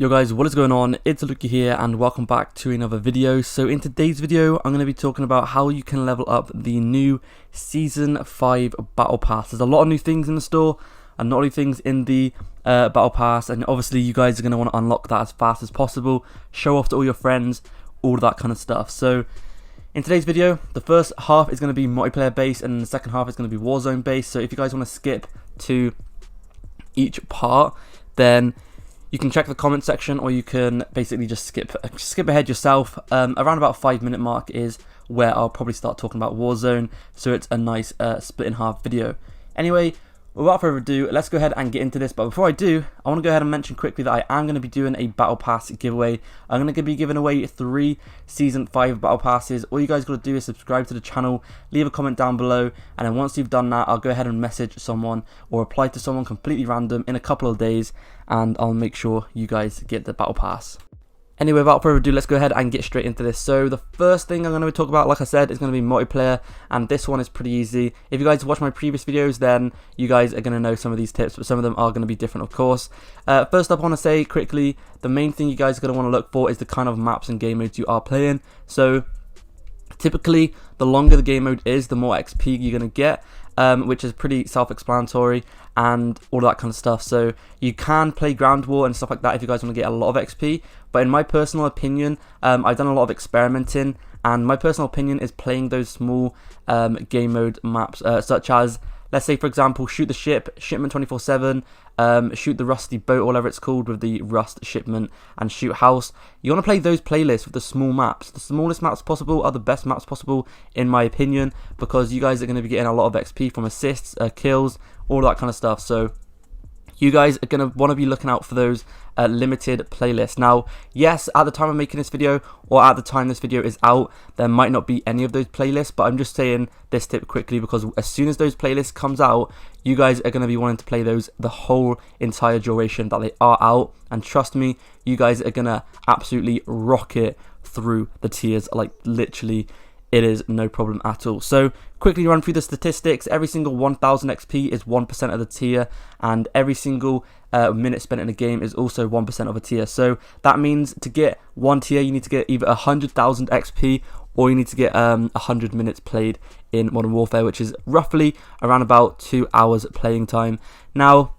Yo guys, what is going on? It's Luki here and welcome back to another video. So in today's video, I'm going to be talking about how you can level up the new Season 5 Battle Pass. There's a lot of new things in the store and not only things in the Battle Pass, and obviously you guys are going to want to unlock that as fast as possible, show off to all your friends, all that kind of stuff. So in today's video, the first half is going to be multiplayer based and the second half is going to be Warzone based. So if you guys want to skip to each part, then you can check the comment section, or you can basically just skip ahead yourself. Around about 5-minute mark is where I'll probably start talking about Warzone, so it's a nice split in half video. Anyway, without further ado, let's go ahead and get into this. But before I do, I want to go ahead and mention quickly that I am going to be doing a Battle Pass giveaway. I'm going to be giving away 3 Season 5 Battle Passes. All you guys got to do is subscribe to the channel, leave a comment down below, and then once you've done that, I'll go ahead and message someone or reply to someone completely random in a couple of days, and I'll make sure you guys get the Battle Pass. Anyway, without further ado, let's go ahead and get straight into this. So the first thing I'm going to talk about, like I said, is going to be multiplayer, and this one is pretty easy. If you guys watch my previous videos, then you guys are going to know some of these tips, but some of them are going to be different, of course. First up, I want to say quickly, the main thing you guys are going to want to look for is the kind of maps and game modes you are playing. So typically, the longer the game mode is, the more XP you're going to get, which is pretty self-explanatory and all that kind of stuff. So you can play ground war and stuff like that if you guys want to get a lot of XP, but in my personal opinion, I've done a lot of experimenting, and my personal opinion is playing those small game mode maps, such as, let's say for example, shoot the ship, shipment 24/7, shoot the rusty boat, or whatever it's called, with the rust shipment, and shoot house. You want to play those playlists with the small maps. The smallest maps possible are the best maps possible, in my opinion, because you guys are going to be getting a lot of XP from assists, kills, all that kind of stuff. So you guys are going to want to be looking out for those limited playlists. Now, yes, at the time of making this video, or at the time this video is out, there might not be any of those playlists, but I'm just saying this tip quickly because as soon as those playlists comes out, you guys are going to be wanting to play those the whole entire duration that they are out, and trust me, you guys are going to absolutely rocket through the tiers, like literally. It is no problem at all. So quickly run through the statistics. Every single 1000 XP is 1% of the tier, and every single minute spent in a game is also 1% of a tier. So that means to get one tier, you need to get either 100,000 XP or you need to get 100 minutes played in Modern Warfare, which is roughly around about 2 hours playing time. Now,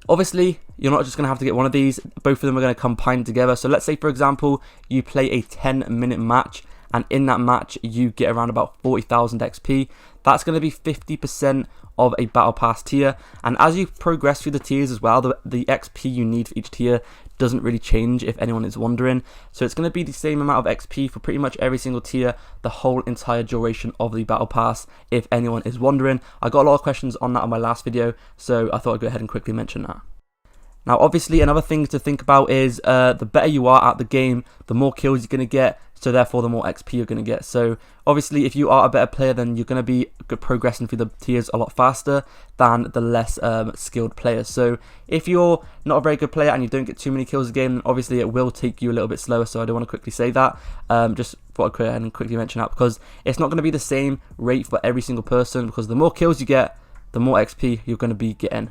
obviously, you're not just going to have to get one of these. Both of them are going to combine together. So let's say, for example, you play a 10-minute match, and in that match you get around about 40,000 XP. That's going to be 50% of a Battle Pass tier, and as you progress through the tiers as well, the XP you need for each tier doesn't really change, if anyone is wondering. So it's going to be the same amount of XP for pretty much every single tier, the whole entire duration of the Battle Pass, if anyone is wondering. I got a lot of questions on that on my last video, so I thought I'd go ahead and quickly mention that. Now, obviously, another thing to think about is the better you are at the game, the more kills you're going to get, so therefore the more XP you're going to get. So obviously, if you are a better player, then you're going to be progressing through the tiers a lot faster than the less skilled players. So if you're not a very good player and you don't get too many kills a game, then obviously it will take you a little bit slower. So I do want to quickly say that. Just thought I'd go ahead and quickly mention that, because it's not going to be the same rate for every single person, because the more kills you get, the more XP you're going to be getting.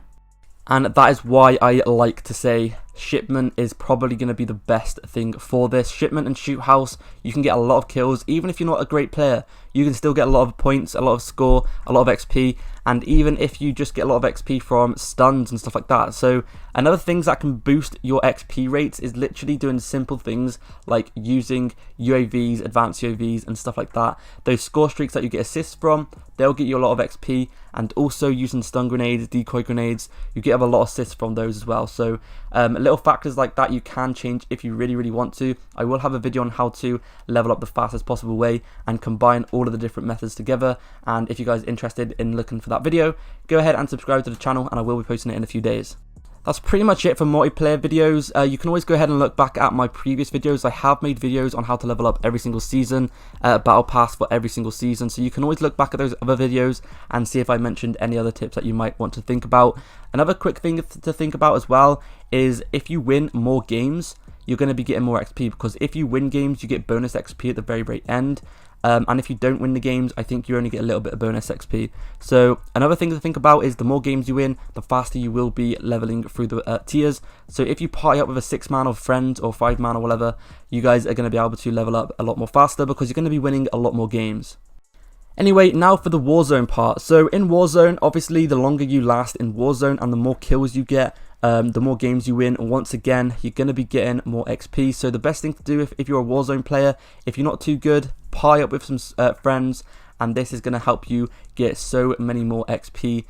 And that is why I like to say shipment is probably going to be the best thing for this. Shipment and shoot house, you can get a lot of kills. Even if you're not a great player, you can still get a lot of points, a lot of score, a lot of XP, and even if you just get a lot of XP from stuns and stuff like that. So another things that can boost your XP rates is literally doing simple things like using UAVs, advanced UAVs and stuff like that. Those score streaks that you get assists from, they'll get you a lot of XP, and also using stun grenades, decoy grenades, you get a lot of assists from those as well. So little factors like that you can change if you really want to. I will have a video on how to level up the fastest possible way and combine all of the different methods together, and if you guys are interested in looking for that video, go ahead and subscribe to the channel, and I will be posting it in a few days. That's pretty much it for multiplayer videos. You can always go ahead and look back at my previous videos. I have made videos on how to level up every single season, Battle Pass for every single season, so you can always look back at those other videos and see if I mentioned any other tips that you might want to think about. Another quick thing to think about as well is if you win more games, you're going to be getting more XP, because if you win games, you get bonus XP at the very end, and if you don't win the games, I think you only get a little bit of bonus XP. So another thing to think about is the more games you win, the faster you will be leveling through the tiers. So if you party up with a 6-man of friends or 5-man or whatever, you guys are going to be able to level up a lot more faster because you're going to be winning a lot more games. Anyway, now for the Warzone part. So in Warzone, obviously the longer you last in Warzone and the more kills you get, the more games you win, once again, you're going to be getting more XP. So the best thing to do if you're a Warzone player, if you're not too good, pie up with some friends, and this is going to help you get so many more XP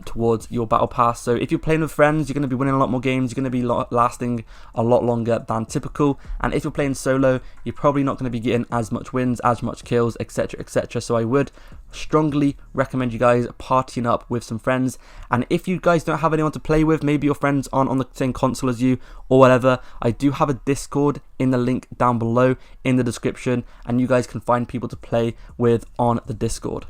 towards your battle pass. So if you're playing with friends, you're going to be winning a lot more games, you're going to be lasting a lot longer than typical, and if you're playing solo, you're probably not going to be getting as much wins, as much kills, etc, etc. So I would strongly recommend you guys partying up with some friends. And if you guys don't have anyone to play with, maybe your friends aren't on the same console as you or whatever, I do have a Discord in the link down below in the description, and you guys can find people to play with on the Discord.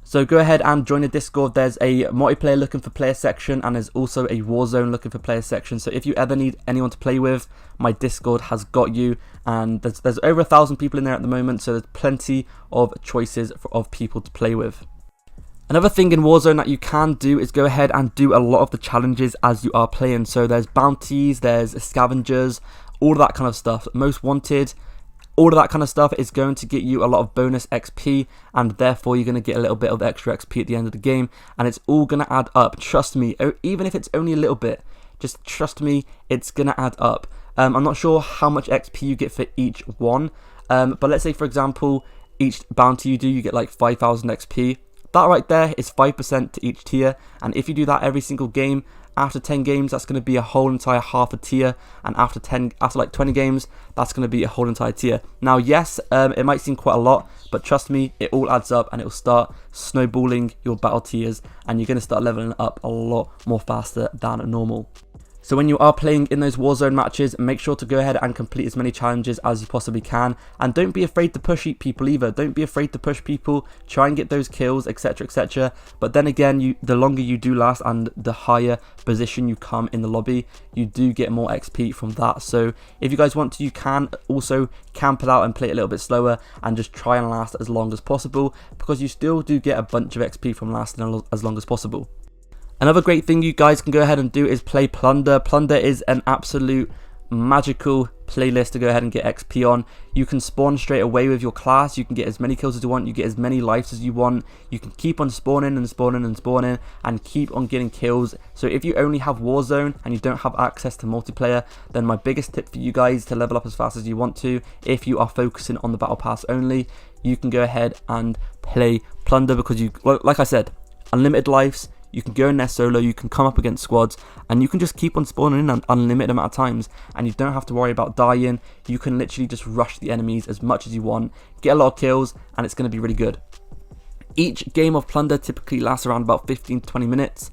So go ahead and join the Discord. There's a multiplayer looking for player section, and there's also a Warzone looking for player section. So if you ever need anyone to play with, my Discord has got you, and there's over 1,000 people in there at the moment, so there's plenty of choices of people to play with. Another thing in Warzone that you can do is go ahead and do a lot of the challenges as you are playing. So there's bounties, there's scavengers, all of that kind of stuff. Most wanted, all of that kind of stuff is going to get you a lot of bonus XP, and therefore you're going to get a little bit of extra XP at the end of the game, and it's all going to add up. Trust me, even if it's only a little bit, just trust me, it's going to add up. I'm not sure how much XP you get for each one, but let's say for example, each bounty you do, you get like 5,000 XP. That right there is 5% to each tier, and if you do that every single game, after 10 games, that's going to be a whole entire half a tier, and after like 20 games, that's going to be a whole entire tier. Now, yes, it might seem quite a lot, but trust me, it all adds up, and it will start snowballing your battle tiers, and you're going to start leveling up a lot more faster than normal. So when you are playing in those Warzone matches, make sure to go ahead and complete as many challenges as you possibly can. And don't be afraid to push people either. Don't be afraid to push people. Try and get those kills, etc, etc. But then again, the longer you do last and the higher position you come in the lobby, you do get more XP from that. So if you guys want to, you can also camp it out and play it a little bit slower and just try and last as long as possible, because you still do get a bunch of XP from lasting as long as possible. Another great thing you guys can go ahead and do is play Plunder. Plunder is an absolute magical playlist to go ahead and get XP on. You can spawn straight away with your class. You can get as many kills as you want. You get as many lives as you want. You can keep on spawning and spawning and spawning and keep on getting kills. So if you only have Warzone and you don't have access to multiplayer, then my biggest tip for you guys to level up as fast as you want to, if you are focusing on the battle pass only, you can go ahead and play Plunder, because you, like I said, unlimited lives. You can go in there solo, you can come up against squads, and you can just keep on spawning in an unlimited amount of times, and you don't have to worry about dying. You can literally just rush the enemies as much as you want, get a lot of kills, and it's going to be really good. Each game of Plunder typically lasts around about 15 to 20 minutes,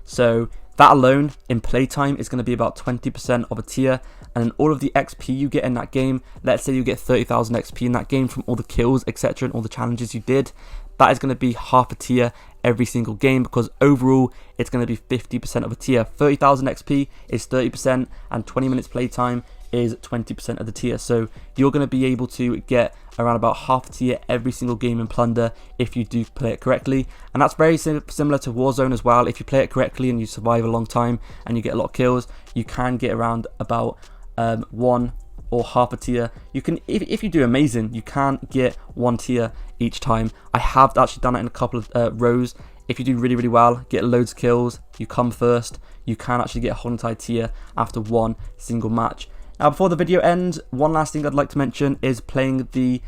so that alone in playtime is going to be about 20% of a tier, and all of the XP you get in that game, let's say you get 30,000 XP in that game from all the kills, etc, and all the challenges you did, that is going to be half a tier every single game, because overall it's going to be 50% of a tier. 30,000 XP is 30%, and 20 minutes playtime is 20% of the tier. So you're going to be able to get around about half a tier every single game in Plunder if you do play it correctly. And that's very similar to Warzone as well. If you play it correctly and you survive a long time and you get a lot of kills, you can get around about 1 or half a tier. You can, if you do amazing, you can get 1 tier each time. I have actually done it in a couple of rows. If you do really, really well, get loads of kills, you come first, you can actually get a whole entire tier after 1 single match. Now, before the video ends, one last thing I'd like to mention is playing the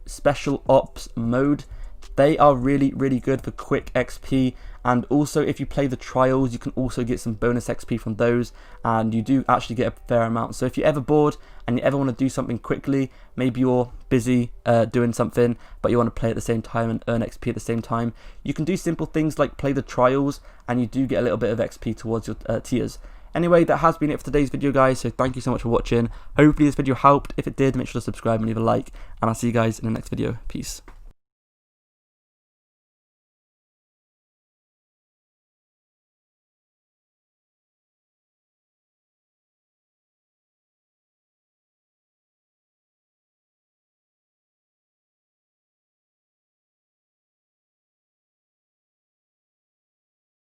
Special Ops mode. They are really, really good for quick XP, and also if you play the trials, you can also get some bonus XP from those, and you do actually get a fair amount. So if you're ever bored and you ever want to do something quickly, maybe you're busy doing something, but you want to play at the same time and earn XP at the same time, you can do simple things like play the trials, and you do get a little bit of XP towards your tiers. Anyway, that has been it for today's video, guys, so thank you so much for watching. Hopefully this video helped. If it did, make sure to subscribe and leave a like, and I'll see you guys in the next video. Peace.